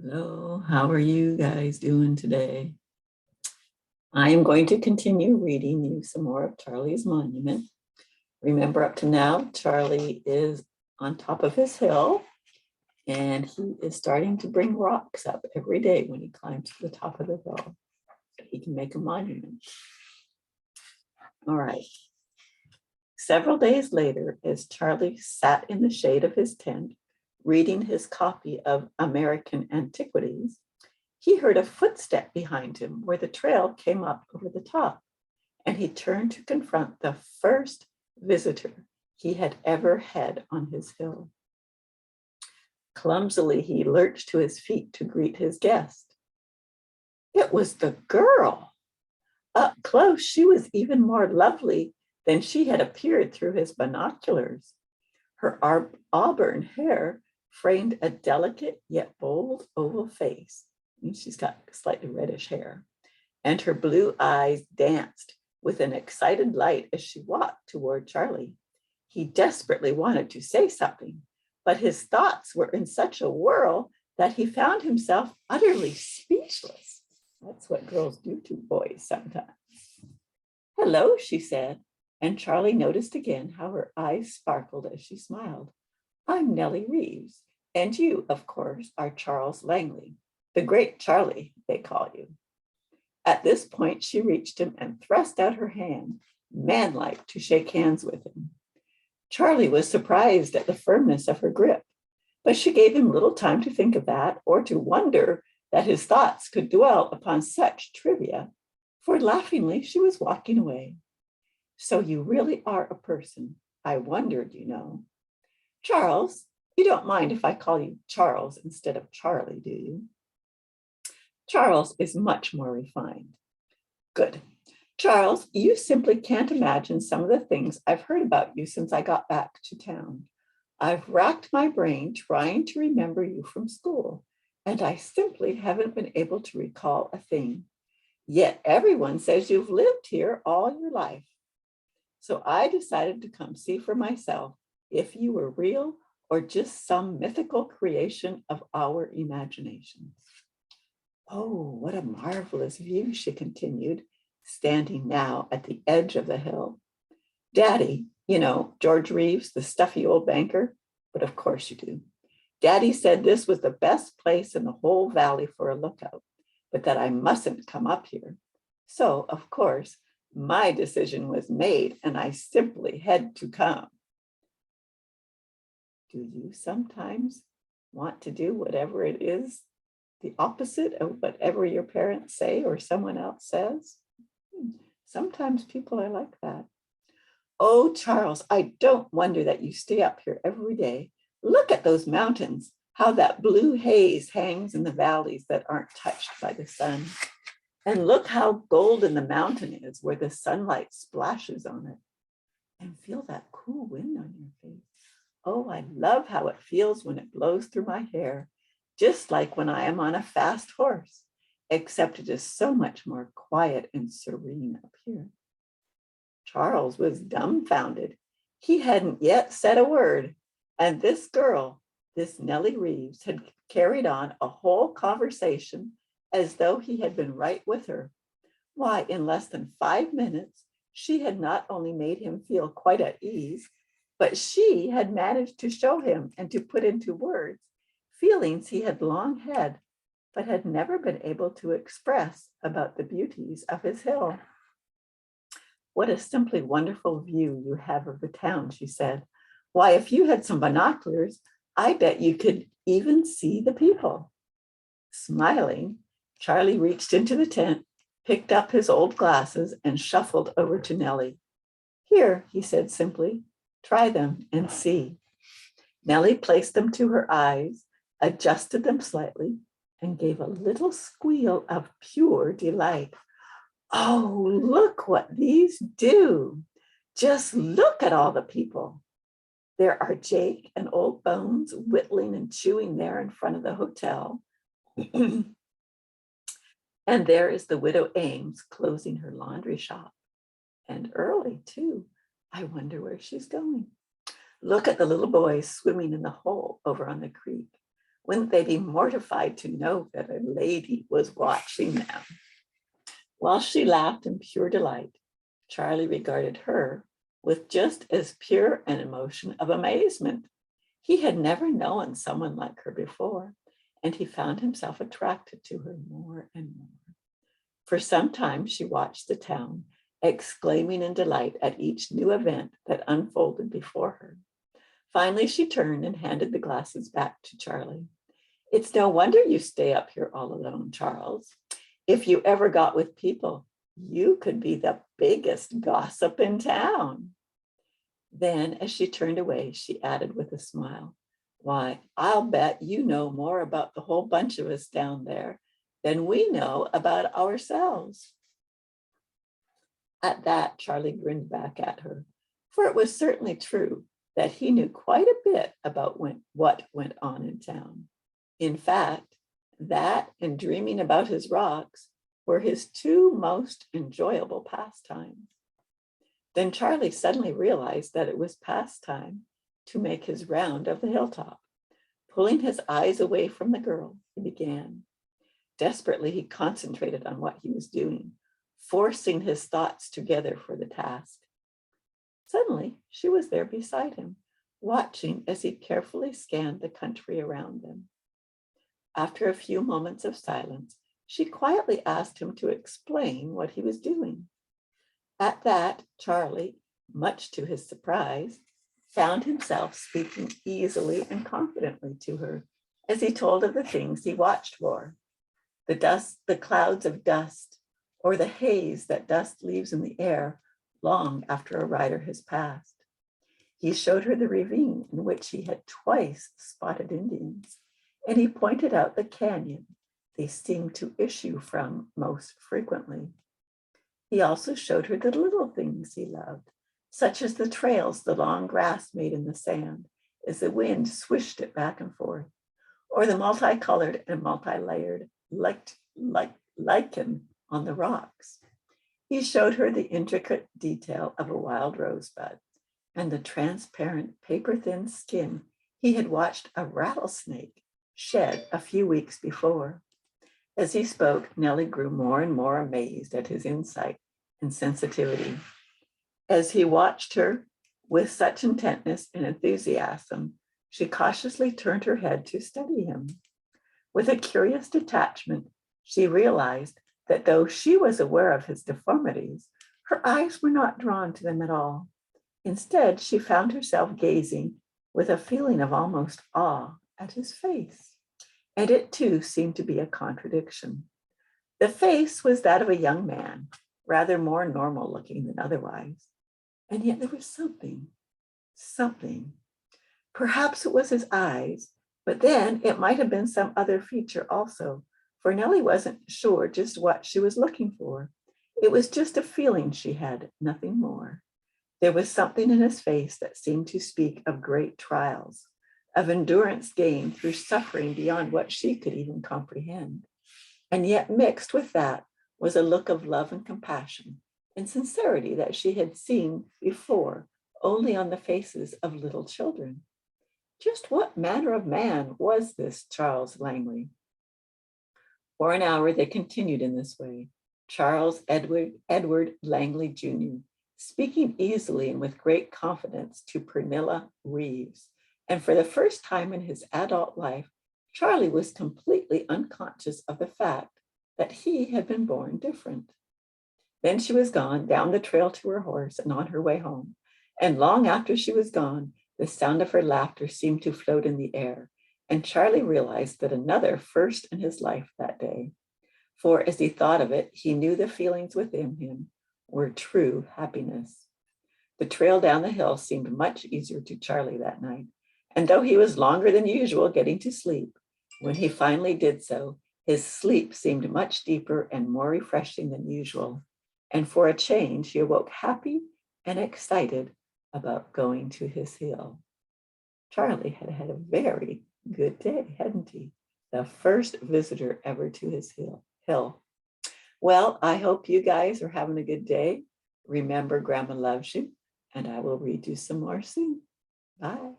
Hello, how are you guys doing today? I am going to continue reading you some more of Charlie's Monument. Remember, up to now, Charlie is on top of his hill and he is starting to bring rocks up every day when he climbs to the top of the hill so he can make a monument. All right. Several days later, as Charlie sat in the shade of his tent, reading his copy of American Antiquities, he heard a footstep behind him where the trail came up over the top, and he turned to confront the first visitor he had ever had on his hill. Clumsily, he lurched to his feet to greet his guest. It was the girl. Up close, she was even more lovely than she had appeared through his binoculars. Her auburn hair framed a delicate yet bold oval face. She's got slightly reddish hair, and her blue eyes danced with an excited light as she walked toward Charlie. He desperately wanted to say something, but his thoughts were in such a whirl that he found himself utterly speechless. That's what girls do to boys sometimes. Hello, she said, and Charlie noticed again how her eyes sparkled as she smiled. I'm Nellie Reeves, and you, of course, are Charles Langley. The great Charlie, they call you. At this point, she reached him and thrust out her hand, manlike, to shake hands with him. Charlie was surprised at the firmness of her grip, but she gave him little time to think of that or to wonder that his thoughts could dwell upon such trivia, for laughingly she was walking away. So you really are a person. I wondered, you know. Charles, you don't mind if I call you Charles instead of Charlie, do you? Charles is much more refined. Good. Charles, you simply can't imagine some of the things I've heard about you since I got back to town. I've racked my brain trying to remember you from school, and I simply haven't been able to recall a thing. Yet everyone says you've lived here all your life. So I decided to come see for myself if you were real or just some mythical creation of our imaginations. Oh, what a marvelous view, she continued, standing now at the edge of the hill. Daddy, you know, George Reeves, the stuffy old banker, but of course you do. Daddy said this was the best place in the whole valley for a lookout, but that I mustn't come up here. So, of course, my decision was made and I simply had to come. Do you sometimes want to do whatever it is, the opposite of whatever your parents say or someone else says? Sometimes people are like that. Oh, Charles, I don't wonder that you stay up here every day. Look at those mountains, how that blue haze hangs in the valleys that aren't touched by the sun. And look how golden the mountain is where the sunlight splashes on it. And feel that cool wind on your face. Oh, I love how it feels when it blows through my hair, just like when I am on a fast horse, except it is so much more quiet and serene up here. Charles was dumbfounded. He hadn't yet said a word, and this girl, this Nellie Reeves, had carried on a whole conversation as though he had been right with her. Why, in less than 5 minutes, she had not only made him feel quite at ease, but she had managed to show him and to put into words feelings he had long had, but had never been able to express about the beauties of his hill. What a simply wonderful view you have of the town, she said. Why, if you had some binoculars, I bet you could even see the people. Smiling, Charlie reached into the tent, picked up his old glasses, and shuffled over to Nellie. Here, he said simply, try them and see. Nellie placed them to her eyes, adjusted them slightly, and gave a little squeal of pure delight. Oh, look what these do. Just look at all the people. There are Jake and old Bones whittling and chewing there in front of the hotel. And there is the widow Ames closing her laundry shop. And early, too. I wonder where she's going. Look at the little boys swimming in the hole over on the creek. Wouldn't they be mortified to know that a lady was watching them? While she laughed in pure delight, Charlie regarded her with just as pure an emotion of amazement. He had never known someone like her before, and he found himself attracted to her more and more. For some time, she watched the town, exclaiming in delight at each new event that unfolded before her. Finally, she turned and handed the glasses back to Charlie. It's no wonder you stay up here all alone, Charles. If you ever got with people, you could be the biggest gossip in town. Then, as she turned away, she added with a smile, why, I'll bet you know more about the whole bunch of us down there than we know about ourselves. At that, Charlie grinned back at her, for it was certainly true that he knew quite a bit about what went on in town. In fact, that and dreaming about his rocks were his two most enjoyable pastimes. Then Charlie suddenly realized that it was past time to make his round of the hilltop. Pulling his eyes away from the girl, he began. Desperately, he concentrated on what he was doing, forcing his thoughts together for the task. Suddenly, she was there beside him, watching as he carefully scanned the country around them. After a few moments of silence, she quietly asked him to explain what he was doing. At that, Charlie, much to his surprise, found himself speaking easily and confidently to her as he told of the things he watched for. The clouds of dust, or the haze that dust leaves in the air long after a rider has passed. He showed her the ravine in which he had twice spotted Indians, and he pointed out the canyon they seemed to issue from most frequently. He also showed her the little things he loved, such as the trails the long grass made in the sand as the wind swished it back and forth, or the multicolored and multi-layered lichen on the rocks. He showed her the intricate detail of a wild rosebud and the transparent paper-thin skin he had watched a rattlesnake shed a few weeks before. As he spoke, Nellie grew more and more amazed at his insight and sensitivity. As he watched her with such intentness and enthusiasm, she cautiously turned her head to study him. With a curious detachment, she realized that though she was aware of his deformities, her eyes were not drawn to them at all. Instead, she found herself gazing with a feeling of almost awe at his face. And it too seemed to be a contradiction. The face was that of a young man, rather more normal looking than otherwise. And yet there was something. Perhaps it was his eyes, but then it might have been some other feature also, for Nellie wasn't sure just what she was looking for. It was just a feeling she had, nothing more. There was something in his face that seemed to speak of great trials, of endurance gained through suffering beyond what she could even comprehend. And yet mixed with that was a look of love and compassion and sincerity that she had seen before only on the faces of little children. Just what manner of man was this Charles Langley? For an hour they continued in this way, Charles Edward Langley Jr., speaking easily and with great confidence to Pernilla Reeves. And for the first time in his adult life, Charlie was completely unconscious of the fact that he had been born different. Then she was gone down the trail to her horse and on her way home. And long after she was gone, the sound of her laughter seemed to float in the air. And Charlie realized that another first in his life that day. For as he thought of it, he knew the feelings within him were true happiness. The trail down the hill seemed much easier to Charlie that night. And though he was longer than usual getting to sleep, when he finally did so, his sleep seemed much deeper and more refreshing than usual. And for a change, he awoke happy and excited about going to his hill. Charlie had had a very good day, hadn't he? The first visitor ever to his hill. Well, I hope you guys are having a good day. Remember, Grandma loves you, and I will read you some more soon. Bye.